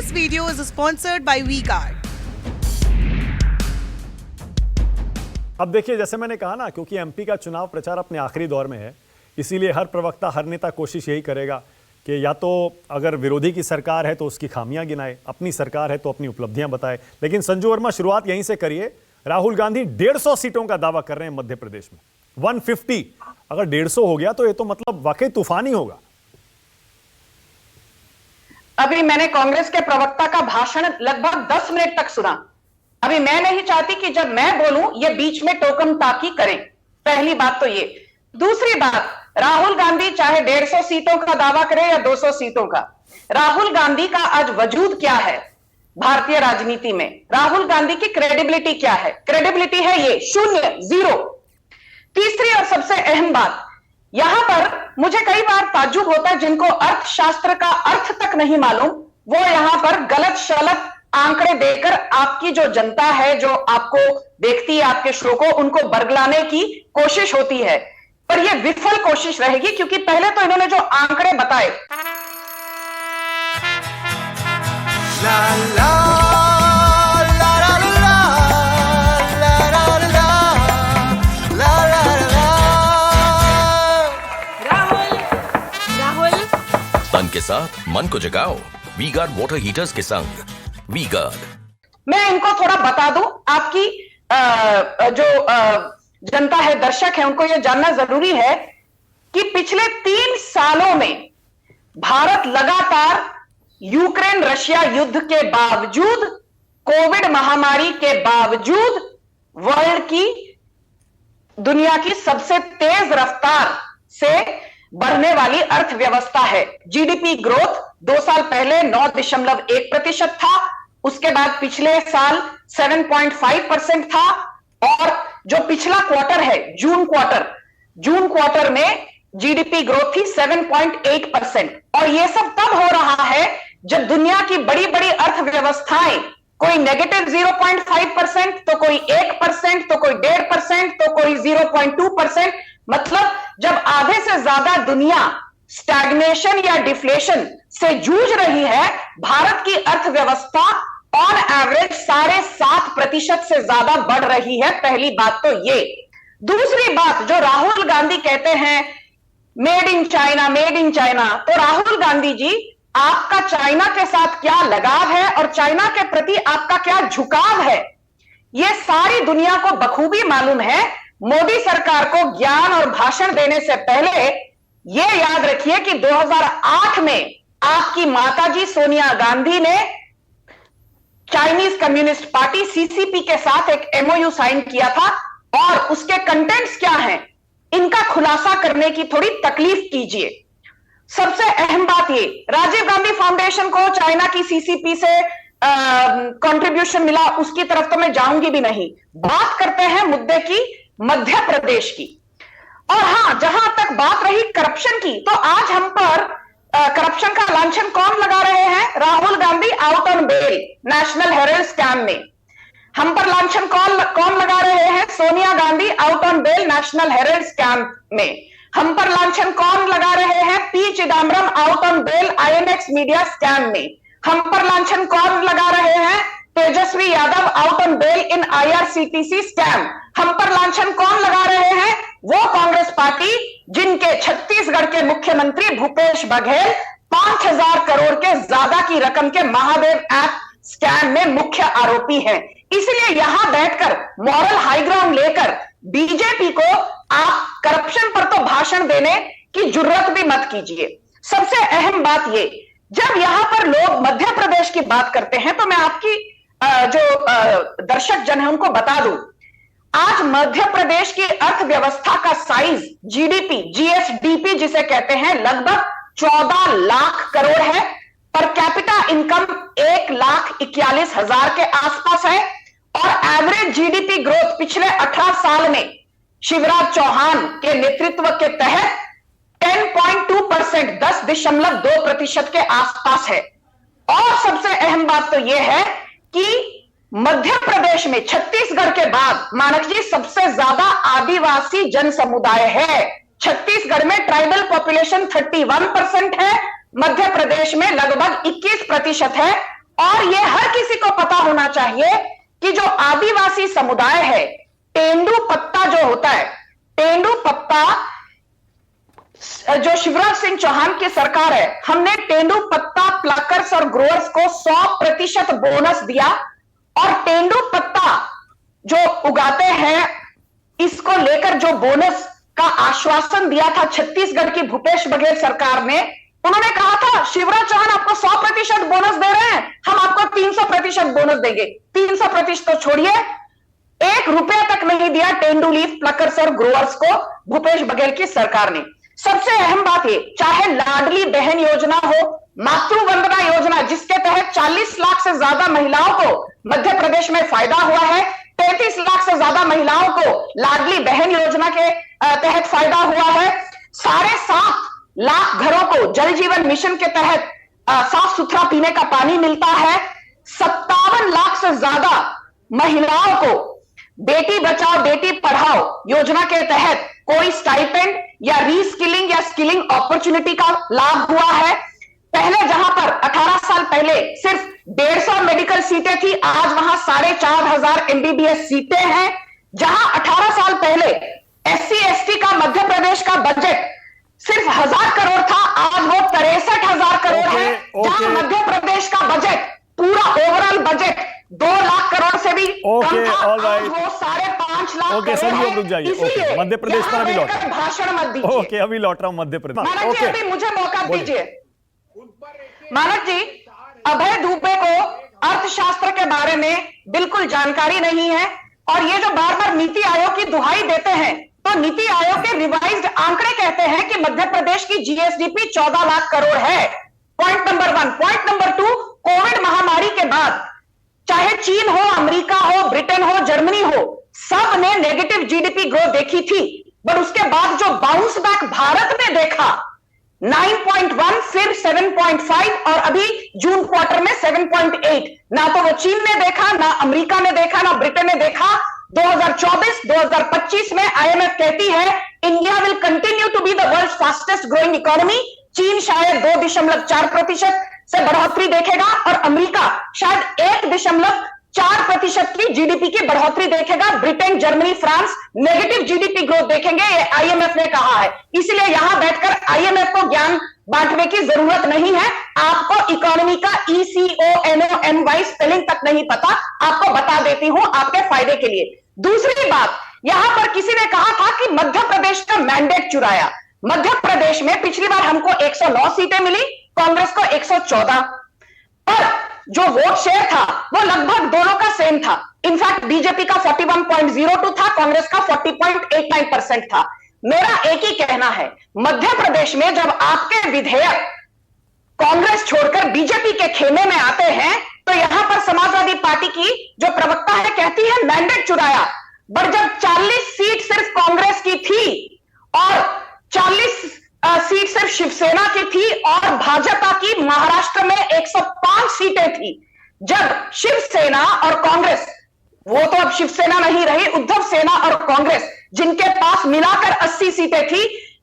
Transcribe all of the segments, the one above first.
This video is sponsored by V-Guard. अब देखिए, जैसे मैंने कहा ना, क्योंकि एमपी का चुनाव प्रचार अपने आखिरी दौर में है, इसीलिए हर प्रवक्ता, हर नेता कोशिश यही करेगा कि या तो अगर विरोधी की सरकार है तो उसकी खामियां गिनाए, अपनी सरकार है तो अपनी उपलब्धियां बताए। लेकिन संजू वर्मा, शुरुआत यहीं से करिए। राहुल गांधी 150 सीटों का दावा कर रहे हैं मध्य प्रदेश में। 150 अगर 150 हो गया तो ये तो मतलब वाकई तूफान ही होगा। अभी मैंने कांग्रेस के प्रवक्ता का भाषण लगभग 10 मिनट तक सुना। अभी मैं नहीं चाहती कि जब मैं बोलूं ये बीच में टोकन टाकी करें। पहली बात तो ये। दूसरी बात, राहुल गांधी चाहे 150 सीटों का दावा करे या 200 सीटों का, राहुल गांधी का आज वजूद क्या है भारतीय राजनीति में? राहुल गांधी की क्रेडिबिलिटी क्या है? क्रेडिबिलिटी है ये शून्य, जीरो। तीसरी और सबसे अहम बात, यहां पर मुझे कई बार ताज्जुब होता है, जिनको अर्थशास्त्र का अर्थ तक नहीं मालूम, वो यहां पर गलत शलत आंकड़े देकर आपकी जो जनता है, जो आपको देखती है, आपके शो को, उनको बरगलाने की कोशिश होती है। पर यह विफल कोशिश रहेगी, क्योंकि पहले तो इन्होंने जो आंकड़े बताए, ला ला ला ला ला ला ला ला ला ला। राहुल तन के साथ मन को जगाओ वी-गार्ड वाटर हीटर्स के संग। वी-गार्ड। मैं इनको थोड़ा बता दूं, आपकी जो जनता है, दर्शक है, उनको यह जानना जरूरी है कि पिछले 3 सालों में भारत लगातार यूक्रेन रशिया युद्ध के बावजूद, कोविड महामारी के बावजूद, वर्ल्ड की, दुनिया की सबसे तेज रफ्तार से बढ़ने वाली अर्थव्यवस्था है। जीडीपी ग्रोथ 2 साल पहले 9.1% था, उसके बाद पिछले साल 7.5% था, और जो पिछला क्वार्टर है, जून क्वार्टर में जीडीपी ग्रोथ थी 7.8%। और यह सब तब हो रहा है जब दुनिया की बड़ी बड़ी अर्थव्यवस्थाएं, कोई नेगेटिव 0.5%, तो कोई 1%, तो कोई 1.5%, तो कोई 0.2%, मतलब जब आधे से ज्यादा दुनिया स्टैग्नेशन या डिफ्लेशन से जूझ रही है, भारत की अर्थव्यवस्था ऑन एवरेज 7.5% से ज्यादा बढ़ रही है। पहली बात तो ये। दूसरी बात, जो राहुल गांधी कहते हैं made in China, made in China, तो राहुल गांधी जी, आपका चाइना के साथ क्या लगाव है और चाइना के प्रति आपका क्या झुकाव है, यह सारी दुनिया को बखूबी मालूम है। मोदी सरकार को ज्ञान और भाषण देने से पहले यह याद रखिए कि 2008 में आपकी माताजी सोनिया गांधी ने चाइनीज कम्युनिस्ट पार्टी सीसीपी के साथ एक एमओयू साइन किया था, और उसके कंटेंट्स क्या हैं, इनका खुलासा करने की थोड़ी तकलीफ कीजिए। सबसे अहम बात ये, राजीव गांधी फाउंडेशन को चाइना की सीसीपी से कंट्रीब्यूशन मिला, उसकी तरफ तो मैं जाऊंगी भी नहीं। बात करते हैं मुद्दे की, मध्य प्रदेश की। और हां, जहां तक बात रही करप्शन की, तो आज हम पर करप्शन का लांछन कौन लगा रहे हैं? Rahul Gandhi out on bail National Herald scam में। हम पर लांछन कौन लगा रहे हैं? Sonia Gandhi out on bail National Herald scam में। हम पर लांछन कौन लगा रहे हैं? P Chidambaram out on bail INX media scam में। हम पर लांछन कौन लगा रहे हैं? Tejashwi Yadav out on bail in IRCTC scam. हम पर लांछन कौन लगा रहे हैं? वो कांग्रेस पार्टी जिनके छत्तीसगढ़ के मुख्यमंत्री भूपेश बघेल 5,000 करोड़ के ज्यादा की रकम के महादेव ऐप स्कैम में मुख्य आरोपी हैं। इसलिए यहां बैठकर मॉरल हाई ग्राउंड लेकर बीजेपी को आप करप्शन पर तो भाषण देने की जुर्रत भी मत कीजिए। सबसे अहम बात ये, जब यहां पर लोग मध्य प्रदेश की बात करते हैं, तो मैं आपकी जो दर्शक जन है उनको बता दूं, आज मध्य प्रदेश की अर्थव्यवस्था का साइज, जीडीपी, जीएसडीपी जिसे कहते हैं, लगभग 14 लाख करोड़ है। पर कैपिटा इनकम 1,41,000 के आसपास है, और एवरेज जीडीपी ग्रोथ पिछले 18 साल में शिवराज चौहान के नेतृत्व के तहत 10.2%, 10.2% के आसपास है। और सबसे अहम बात तो यह है कि मध्य प्रदेश में छत्तीसगढ़ के बाद, मानक जी, सबसे ज्यादा आदिवासी जन समुदाय है। छत्तीसगढ़ में ट्राइबल पॉपुलेशन 31% है, मध्य प्रदेश में लगभग 21% है, और ये हर किसी को पता होना चाहिए कि जो आदिवासी समुदाय है, तेंदुपत्ता जो होता है, तेंदुपत्ता जो शिवराज सिंह चौहान की सरकार है, हमने तेंदुपत्ता प्लकर्स और ग्रोअर्स को 100% बोनस दिया। और तेंदुपत्ता जो उगाते हैं, इसको लेकर जो बोनस का आश्वासन दिया था छत्तीसगढ़ की भूपेश बघेल सरकार ने, उन्होंने कहा था शिवराज चौहान आपको 100% बोनस दे रहे हैं, हम आपको 300% बोनस देंगे। 300% तो छोड़िए, 1 रुपया तक नहीं दिया तेंदुलीफ प्लकर्स और ग्रोअर्स को भूपेश बघेल की सरकार ने। सबसे अहम बात ये, चाहे लाडली बहन योजना हो, मातृ वंदना योजना जिसके तहत 40 लाख से ज्यादा महिलाओं को मध्य प्रदेश में फायदा हुआ है, 33 लाख से ज्यादा महिलाओं को लाडली बहन योजना के तहत फायदा हुआ है, 7.5 लाख घरों को जल जीवन मिशन के तहत साफ सुथरा पीने का पानी मिलता है, 57 लाख से ज्यादा महिलाओं को बेटी बचाओ बेटी पढ़ाओ योजना के तहत कोई स्टाइपेंड या रीस्किलिंग या स्किलिंग अपॉर्चुनिटी का लाभ हुआ है। पहले जहां पर 18 साल पहले सिर्फ 150 मेडिकल सीटें थी, आज वहां 4,500 MBBS सीटें हैं। जहां 18 साल पहले SC ST का मध्य प्रदेश का बजट सिर्फ 1000 करोड़ था, आज वो 63,000 करोड़ है। जहां मध्य प्रदेश का बजट, पूरा ओवरऑल बजट 2 लाख करोड़ से भी कम था, आज वो 5.5 लाख ओके सर, करोड़ रुक जाइए। ओके, मध्य प्रदेश पर अभी लौट, भाषण मत दीजिए। ओके, अभी लौट रहा हूं मध्य प्रदेश। मानक जी, अभी मुझे मौका दीजिए। मानक जी, अभय दुबे को अर्थशास्त्र के बारे में बिल्कुल जानकारी नहीं है, और ये जो बार बार नीति आयोग की दुहाई देते हैं, तो नीति आयोग के रिवाइज्ड आंकड़े कहते हैं कि मध्य प्रदेश की GSDP 14 लाख करोड़ है। Point number 1। Point number 2, Covid महामारी के बाद चाहे चीन हो, अमेरिका हो, ब्रिटेन हो, जर्मनी हो, सब ने नेगेटिव GDP ग्रोथ देखी थी, पर उसके बाद जो बाउंस बैक भारत ने देखा, 9.1, फिर 7.5 और अभी जून क्वार्टर में 7.8, ना तो वो चीन ने देखा, ना अमेरिका ने देखा, ना ब्रिटेन ने देखा। 2024-2025 में IMF कहती है India will continue to be the world fastest growing economy. चीन शायद 2.4% से बढ़ोतरी देखेगा और अमेरिका शायद 1.4% की GDP की बढ़ोतरी देखेगा। Britain, Germany, France negative GDP growth देखेंगे, ये IMF ने कहा है। इसलिए यहां बैठकर IMF को ज्ञान बांटने की जरूरत नहीं है। आपको इकोनॉमी का ECONOMY स्पेलिंग तक नहीं पता, आपको बता देती हूं आपके फायदे के लिए। दूसरी बात, यहां पर किसी ने कहा था कि मध्य प्रदेश का मैंडेट चुराया। मध्य प्रदेश में पिछली बार हमको 109 सीटें मिली, कांग्रेस को 114, पर जो वोट शेयर था वो लगभग दोनों का सेम था। इनफैक्ट बीजेपी का 41.02 था, कांग्रेस का 40.89% था। मेरा एक ही कहना है, मध्य प्रदेश में जब आपके विधेयक कांग्रेस छोड़कर बीजेपी के खेमे में आते हैं, तो यहां पर समाजवादी पार्टी की जो प्रवक्ता है कहती है मैंडेट चुराया। पर जब 40 सीट सिर्फ कांग्रेस की थी और 40 सीट सिर्फ शिवसेना की थी और भाजपा की महाराष्ट्र में 105 सीटें थी, जब शिवसेना और कांग्रेस, वो तो अब शिवसेना नहीं रही, उद्धव सेना और कांग्रेस, जिनके पास मिलाकर 80 सीटें थी,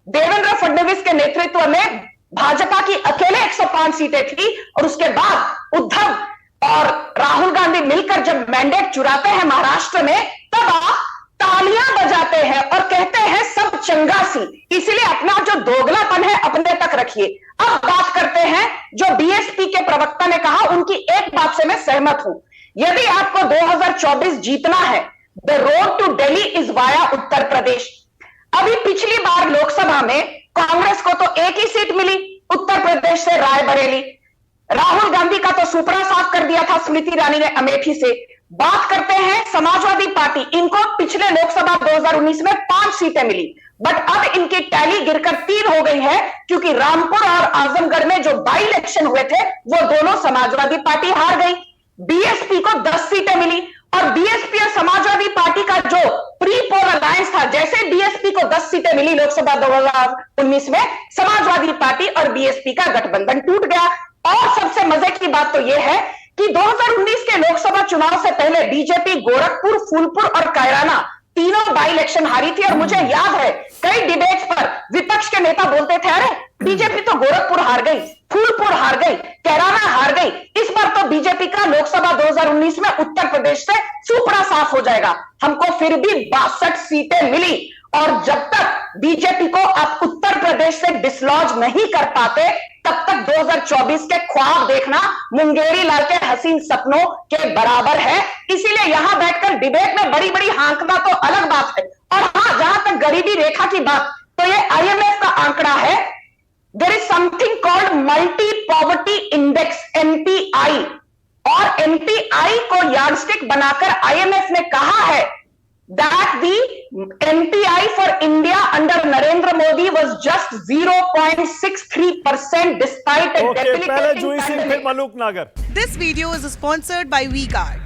देवेंद्र फडणवीस के नेतृत्व में भाजपा की अकेले 105 सीटें थी, और उसके बाद उद्धव और राहुल गांधी मिलकर जब मैंडेट चुराते हैं महाराष्ट्र में, तब आप तालियां बजाते हैं और कहते हैं सब चंगासी। इसलिए अपना जो दोगलापन है अपने तक रखिए। अब बात करते हैं जो BSP के प्रवक्ता ने कहा, उनकी एक बात से मैं सहमत हूं। यदि आपको 2024 जीतना है, the road to Delhi is via Uttar Pradesh. अभी पिछली बार लोकसभा में कांग्रेस को तो एक ही सीट मिली, उत्तर प्रदेश से रायबरेली। राहुल गांधी का तो सुपड़ा साफ कर दिया था स्मृति ईरानी ने अमेठी से। बात करते हैं समाजवादी पार्टी, इनको पिछले लोकसभा 2019 में 5 सीटें मिली, बट अब इनकी टैली गिरकर 3 हो गई है, क्योंकि रामपुर और आजमगढ़ में जो बाई इलेक्शन हुए थे वो दोनों समाजवादी पार्टी हार गई। BSP को 10 सीटें मिली, और BSP और समाजवादी पार्टी का जो प्री पोल अलायंस था, जैसे BSP को 10 सीटें मिली लोकसभा 2019 में, समाजवादी पार्टी और BSP का गठबंधन टूट गया। और सबसे मजे की बात तो यह है कि 2019 के लोकसभा चुनाव से पहले बीजेपी गोरखपुर, फूलपुर और कैराना तीनों बाई इलेक्शन हारी थी। और मुझे याद है कई डिबेट्स पर विपक्ष के नेता बोलते थे, अरे बीजेपी तो गोरखपुर हार गई, फूलपुर हार गई, कैराना हार गई। इस बार तो बीजेपी का लोकसभा 2019 में उत्तर प्रदेश से सुपड़ा साफ हो जाएगा। हमको फिर भी 62 सीटें मिली, और जब तक बीजेपी को आप उत्तर प्रदेश से डिसलॉज नहीं कर पाते, तब तक 2024 के ख्वाब देखना मुंगेरी लाल के हसीन सपनों के बराबर है। इसीलिए यहां बैठकर डिबेट में बड़ी बड़ी हाँकना तो अलग बात है। और हां, जहां तक गरीबी रेखा की बात, तो ये IMF का आंकड़ा है। There is something called multi poverty index, MPI, और MPI को यार्डस्टिक बनाकर IMF ने कहा है that the MPI for India under Narendra Modi was just 0.63% despite a okay, पहले debilitating जूही सिंह, फिर pandemic. मलूक नागर। This video is sponsored by WeGuard.